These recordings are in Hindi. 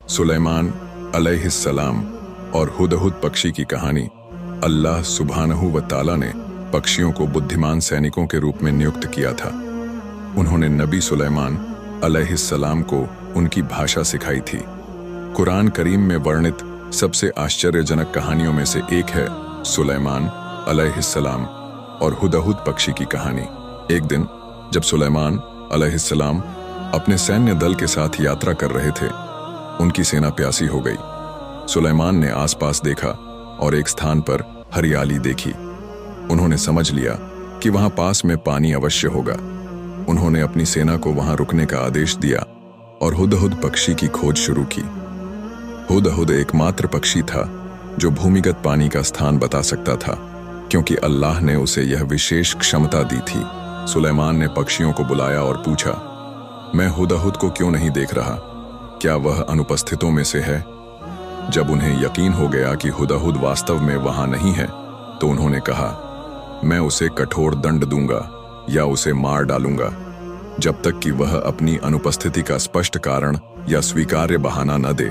सुलेमान अलैहिस्सलाम और हुदहुद पक्षी की कहानी। अल्लाह सुब्हानहू व तआला ने पक्षियों को बुद्धिमान सैनिकों के रूप में नियुक्त किया था। उन्होंने नबी सुलेमान अलैहिस्सलाम को उनकी भाषा सिखाई थी। कुरान करीम में वर्णित सबसे आश्चर्यजनक कहानियों में से एक है सुलेमान अलैहिस्सलाम और हुदहुद पक्षी की कहानी। एक दिन जब सुलेमान अलैहिस्सलाम अपने सैन्य दल के साथ यात्रा कर रहे थे, उनकी सेना प्यासी हो गई। सुलेमान ने आसपास देखा और एक स्थान पर हरियाली देखी। उन्होंने समझ लिया कि वहां पास में पानी अवश्य होगा। उन्होंने अपनी सेना को वहां रुकने का आदेश दिया और हुदहुद पक्षी की खोज शुरू की। हुदहुद एकमात्र पक्षी था जो भूमिगत पानी का स्थान बता सकता था, क्योंकि अल्लाह ने उसे यह विशेष क्षमता दी थी। सुलेमान ने पक्षियों को बुलाया और पूछा, मैं हुदहुद को क्यों नहीं देख रहा? क्या वह अनुपस्थितों में से है? जब उन्हें यकीन हो गया कि हुदहुद वास्तव में वहां नहीं है, तो उन्होंने कहा, मैं उसे कठोर दंड दूंगा या उसे मार डालूंगा, जब तक कि वह अपनी अनुपस्थिति का स्पष्ट कारण या स्वीकार्य बहाना न दे।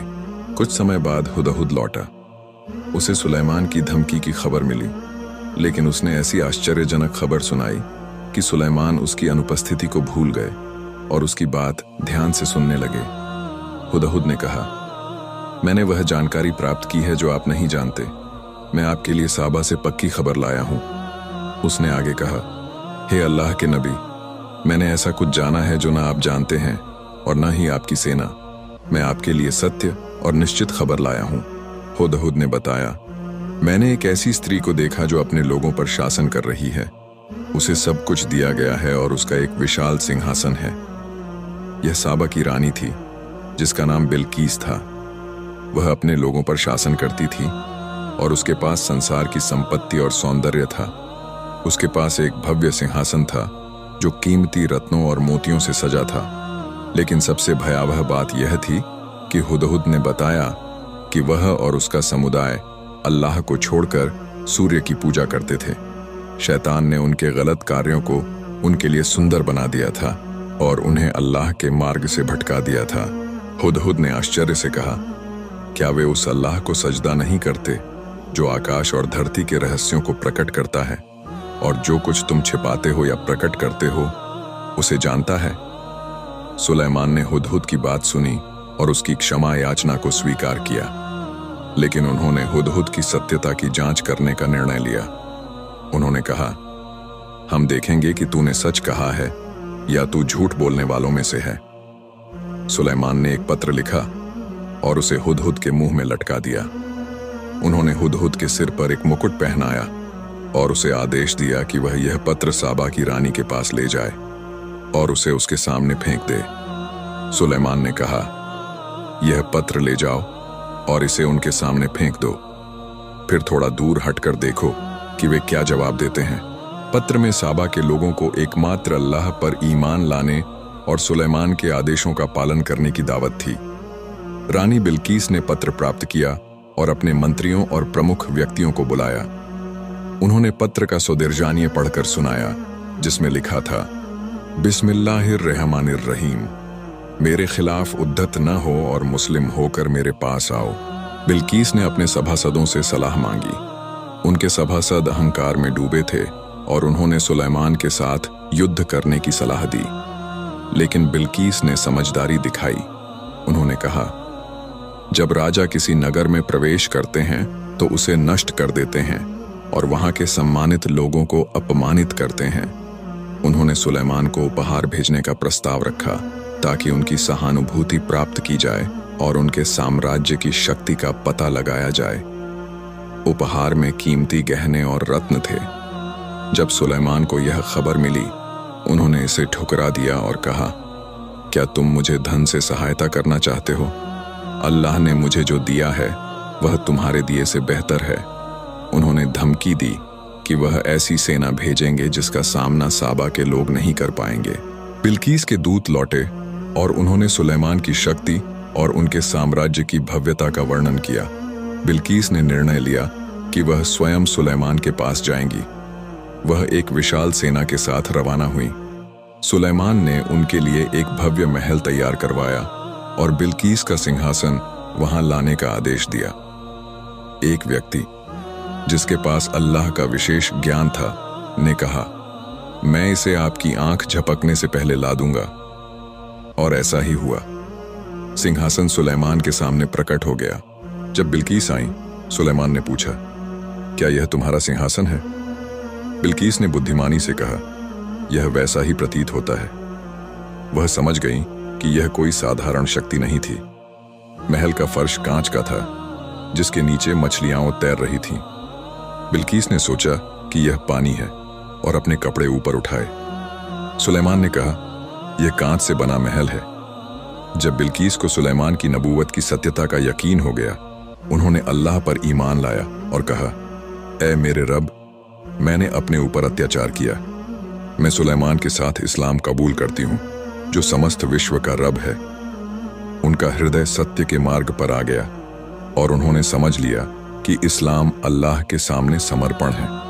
कुछ समय बाद हुदहुद लौटा। उसे सुलेमान की धमकी की खबर मिली, लेकिन उसने ऐसी आश्चर्यजनक खबर सुनाई कि सुलेमान उसकी अनुपस्थिति को भूल गए और उसकी बात ध्यान से सुनने लगे। हुदहुद ने कहा, मैंने वह जानकारी प्राप्त की है जो आप नहीं जानते। मैं आपके लिए साबा से पक्की खबर लाया हूं। उसने आगे कहा, हे अल्लाह के नबी, मैंने ऐसा कुछ जाना है जो ना आप जानते हैं और ना ही आपकी सेना। मैं आपके लिए सत्य और निश्चित खबर लाया हूं। हुदहुद ने बताया, मैंने एक ऐसी स्त्री को देखा जो अपने लोगों पर शासन कर रही है। उसे सब कुछ दिया गया है और उसका एक विशाल सिंहासन है। यह साबा की रानी थी जिसका नाम बिल्कीस था। वह अपने लोगों पर शासन करती थी और उसके पास संसार की संपत्ति और सौंदर्य था। उसके पास एक भव्य सिंहासन था जो कीमती रत्नों और मोतियों से सजा था। लेकिन सबसे भयावह बात यह थी कि हुदहुद ने बताया कि वह और उसका समुदाय अल्लाह को छोड़कर सूर्य की पूजा करते थे। शैतान ने उनके गलत कार्यों को उनके लिए सुंदर बना दिया था और उन्हें अल्लाह के मार्ग से भटका दिया था। हुदहुद ने आश्चर्य से कहा, क्या वे उस अल्लाह को सजदा नहीं करते जो आकाश और धरती के रहस्यों को प्रकट करता है और जो कुछ तुम छिपाते हो या प्रकट करते हो उसे जानता है? सुलेमान ने हुदहुद की बात सुनी और उसकी क्षमा याचना को स्वीकार किया, लेकिन उन्होंने हुदहुद की सत्यता की जांच करने का निर्णय लिया। उन्होंने कहा, हम देखेंगे कि तूने सच कहा है या तू झूठ बोलने वालों में से है। सुलेमान ने एक पत्र लिखा और उसे हुदहुद के मुंह में लटका दिया। उन्होंने हुदहुद के सिर पर एक मुकुट पहनाया और उसे आदेश दिया कि वह यह पत्र साबा की रानी के पास ले जाए और उसे उसके सामने फेंक दे। सुलेमान ने कहा, यह पत्र ले जाओ और इसे उनके सामने फेंक दो। फिर थोड़ा दूर हटकर देखो कि वे क्या जवाब देते हैं। पत्र में साबा के लोगों को एकमात्र अल्लाह पर ईमान लाने और सुलेमान के आदेशों का पालन करने की दावत थी। रानी बिल्कीस ने पत्र प्राप्त किया और अपने मंत्रियों और प्रमुख व्यक्तियों को बुलाया। उन्होंने पत्र का सुदीर्जानिय पढ़कर सुनाया, जिसमें लिखा था, बिस्मिल्लाहिर्रहमानिर्रहीम, मेरे खिलाफ उद्दत न हो और मुस्लिम होकर मेरे पास आओ। बिल्कीस ने अपने सभासदों से सलाह मांगी। उनके सभासद अहंकार में डूबे थे और उन्होंने सुलेमान के साथ युद्ध करने की सलाह दी, लेकिन बिल्कीस ने समझदारी दिखाई। उन्होंने कहा, जब राजा किसी नगर में प्रवेश करते हैं तो उसे नष्ट कर देते हैं और वहां के सम्मानित लोगों को अपमानित करते हैं। उन्होंने सुलेमान को उपहार भेजने का प्रस्ताव रखा ताकि उनकी सहानुभूति प्राप्त की जाए और उनके साम्राज्य की शक्ति का पता लगाया जाए। उपहार में कीमती गहने और रत्न थे। जब सुलेमान को यह खबर मिली, उन्होंने इसे ठुकरा दिया और कहा, क्या तुम मुझे धन से सहायता करना चाहते हो? अल्लाह ने मुझे जो दिया है वह तुम्हारे दिए से बेहतर है। उन्होंने धमकी दी कि वह ऐसी सेना भेजेंगे जिसका सामना साबा के लोग नहीं कर पाएंगे। बिल्कीस के दूत लौटे और उन्होंने सुलेमान की शक्ति और उनके साम्राज्य की भव्यता का वर्णन किया। बिल्कीस ने निर्णय लिया कि वह स्वयं सुलेमान के पास जाएंगी। वह एक विशाल सेना के साथ रवाना हुई। सुलेमान ने उनके लिए एक भव्य महल तैयार करवाया और बिल्कीस का सिंहासन वहां लाने का आदेश दिया। एक व्यक्ति जिसके पास अल्लाह का विशेष ज्ञान था ने कहा, मैं इसे आपकी आंख झपकने से पहले ला दूंगा। और ऐसा ही हुआ। सिंहासन सुलेमान के सामने प्रकट हो गया। जब बिल्कीस आई, सुलेमान ने पूछा, क्या यह तुम्हारा सिंहासन है? बिल्कीस ने बुद्धिमानी से कहा, यह वैसा ही प्रतीत होता है। वह समझ गई कि यह कोई साधारण शक्ति नहीं थी। महल का फर्श कांच का था, जिसके नीचे मछलियां तैर रही थीं। बिल्कीस ने सोचा कि यह पानी है और अपने कपड़े ऊपर उठाए। सुलेमान ने कहा, यह कांच से बना महल है। जब बिल्कीस को सुलेमान की नबूवत की सत्यता का यकीन हो गया, उन्होंने अल्लाह पर ईमान लाया और कहा, ऐ मेरे रब, मैंने अपने ऊपर अत्याचार किया। मैं सुलेमान के साथ इस्लाम कबूल करती हूँ, जो समस्त विश्व का रब है। उनका हृदय सत्य के मार्ग पर आ गया और उन्होंने समझ लिया कि इस्लाम अल्लाह के सामने समर्पण है।